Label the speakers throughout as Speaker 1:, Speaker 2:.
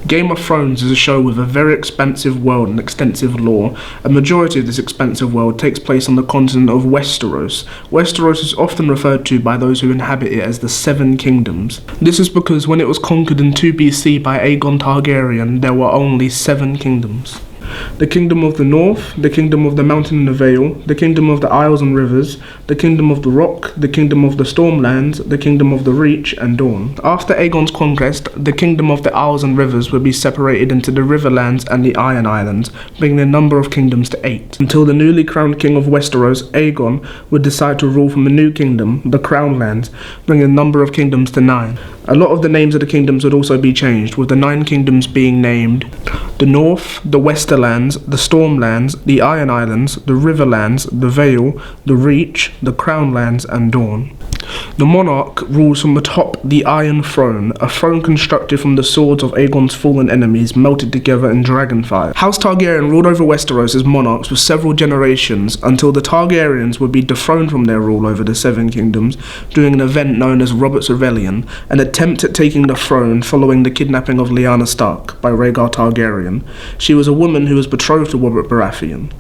Speaker 1: Game of Thrones is a show with a very expansive world and extensive lore. A majority of this expansive world takes place on the continent of Westeros. Westeros is often referred to by those who inhabit it as the Seven Kingdoms. This is because when it was conquered in 2 BC by Aegon Targaryen, there were only 7 kingdoms. The Kingdom of the North, the Kingdom of the Mountain and the Vale, the Kingdom of the Isles and Rivers, the Kingdom of the Rock, the Kingdom of the Stormlands, the Kingdom of the Reach and Dawn. After Aegon's conquest, the Kingdom of the Isles and Rivers would be separated into the Riverlands and the Iron Islands, bringing the number of kingdoms to 8, until the newly crowned King of Westeros, Aegon, would decide to rule from a new kingdom, the Crownlands, bringing the number of kingdoms to 9. A lot of the names of the kingdoms would also be changed, with the 9 kingdoms being named the North, the Westerlands, the Stormlands, the Iron Islands, the Riverlands, the Vale, the Reach, the Crownlands, and Dawn. The monarch rules from atop the Iron Throne, a throne constructed from the swords of Aegon's fallen enemies melted together in dragonfire. House Targaryen ruled over Westeros as monarchs for several generations until the Targaryens would be dethroned from their rule over the 7 kingdoms during an event known as Robert's Rebellion, an attempt at taking the throne following the kidnapping of Lyanna Stark by Rhaegar Targaryen. She was a woman who was betrothed to Robert Baratheon.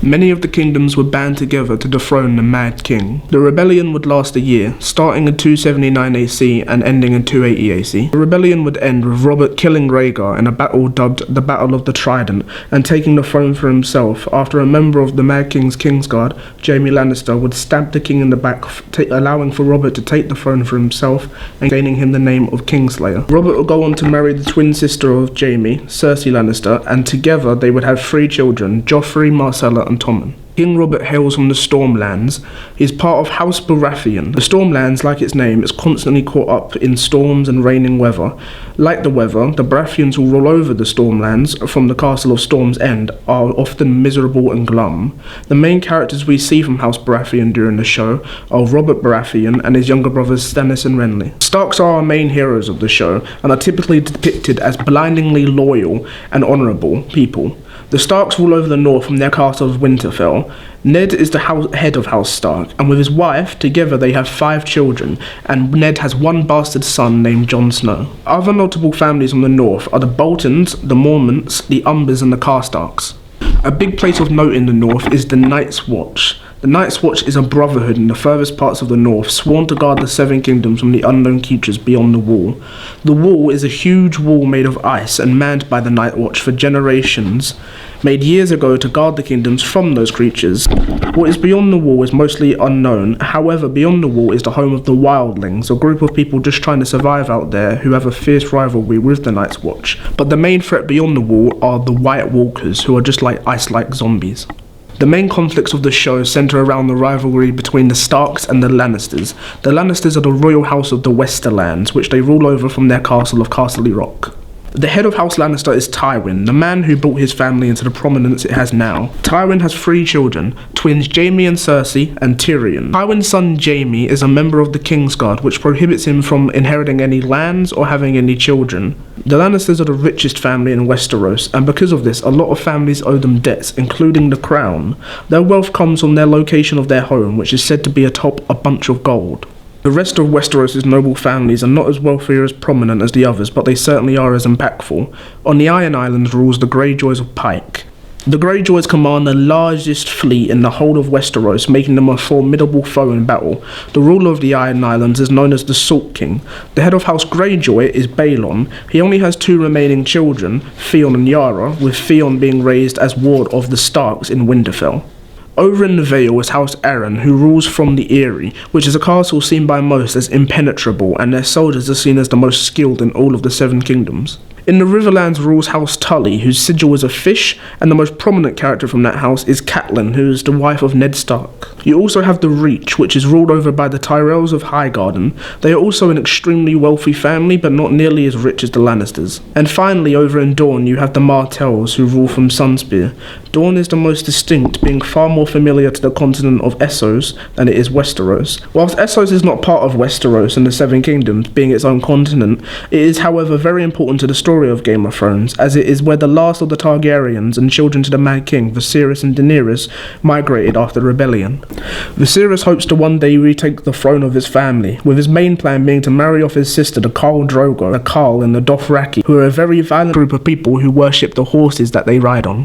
Speaker 1: Many of the kingdoms would band together to dethrone the Mad King. The rebellion would last a year, starting in 279 AC and ending in 280 AC. The rebellion would end with Robert killing Rhaegar in a battle dubbed the Battle of the Trident and taking the throne for himself after a member of the Mad King's Kingsguard, Jaime Lannister, would stab the king in the back, allowing for Robert to take the throne for himself and gaining him the name of Kingslayer. Robert would go on to marry the twin sister of Jaime, Cersei Lannister, and together they would have 3 children, Joffrey, Myrcella and Tommen. King Robert hails from the Stormlands. He is part of House Baratheon. The Stormlands, like its name, is constantly caught up in storms and raining weather. Like the weather, the Baratheons who rule over the Stormlands from the castle of Storm's End are often miserable and glum. The main characters we see from House Baratheon during the show are Robert Baratheon and his younger brothers Stannis and Renly. Starks are our main heroes of the show and are typically depicted as blindingly loyal and honourable people. The Starks rule over the north from their castle of Winterfell. Ned is the head of House Stark, and with his wife, together they have 5 children, and Ned has 1 bastard son named Jon Snow. Other notable families from the north are the Boltons, the Mormonts, the Umbers, and the Karstarks. A big place of note in the north is the Night's Watch. The Night's Watch is a brotherhood in the furthest parts of the north, sworn to guard the 7 kingdoms from the unknown creatures beyond the Wall. The Wall is a huge wall made of ice and manned by the Night Watch for generations, made years ago to guard the kingdoms from those creatures. What is beyond the Wall is mostly unknown. However, beyond the Wall is the home of the Wildlings, a group of people just trying to survive out there who have a fierce rivalry with the Night's Watch. But the main threat beyond the Wall are the White Walkers, who are just like ice-like zombies. The main conflicts of the show centre around the rivalry between the Starks and the Lannisters. The Lannisters are the royal house of the Westerlands, which they rule over from their castle of Casterly Rock. The head of House Lannister is Tywin, the man who brought his family into the prominence it has now. Tywin has 3 children, twins Jaime and Cersei, and Tyrion. Tywin's son Jaime is a member of the Kingsguard, which prohibits him from inheriting any lands or having any children. The Lannisters are the richest family in Westeros, and because of this, a lot of families owe them debts, including the crown. Their wealth comes from their location of their home, which is said to be atop a bunch of gold. The rest of Westeros' noble families are not as wealthy or as prominent as the others, but they certainly are as impactful. On the Iron Islands rules the Greyjoys of Pike. The Greyjoys command the largest fleet in the whole of Westeros, making them a formidable foe in battle. The ruler of the Iron Islands is known as the Salt King. The head of House Greyjoy is Balon. He only has 2 remaining children, Theon and Yara, with Theon being raised as ward of the Starks in Winterfell. Over in the Vale is House Arryn, who rules from the Eyrie, which is a castle seen by most as impenetrable, and their soldiers are seen as the most skilled in all of the 7 kingdoms. In the Riverlands rules House Tully, whose sigil is a fish, and the most prominent character from that house is Catelyn, who is the wife of Ned Stark. You also have the Reach, which is ruled over by the Tyrells of Highgarden. They are also an extremely wealthy family, but not nearly as rich as the Lannisters. And finally, over in Dorne, you have the Martells, who rule from Sunspear. Dorne is the most distinct, being far more familiar to the continent of Essos than it is Westeros. Whilst Essos is not part of Westeros and the 7 kingdoms, being its own continent, it is however very important to the story story of Game of Thrones, as it is where the last of the Targaryens and children to the Mad King, Viserys and Daenerys, migrated after the rebellion. Viserys hopes to one day retake the throne of his family, with his main plan being to marry off his sister to Khal Drogo, the Khal and the Dothraki, who are a very violent group of people who worship the horses that they ride on.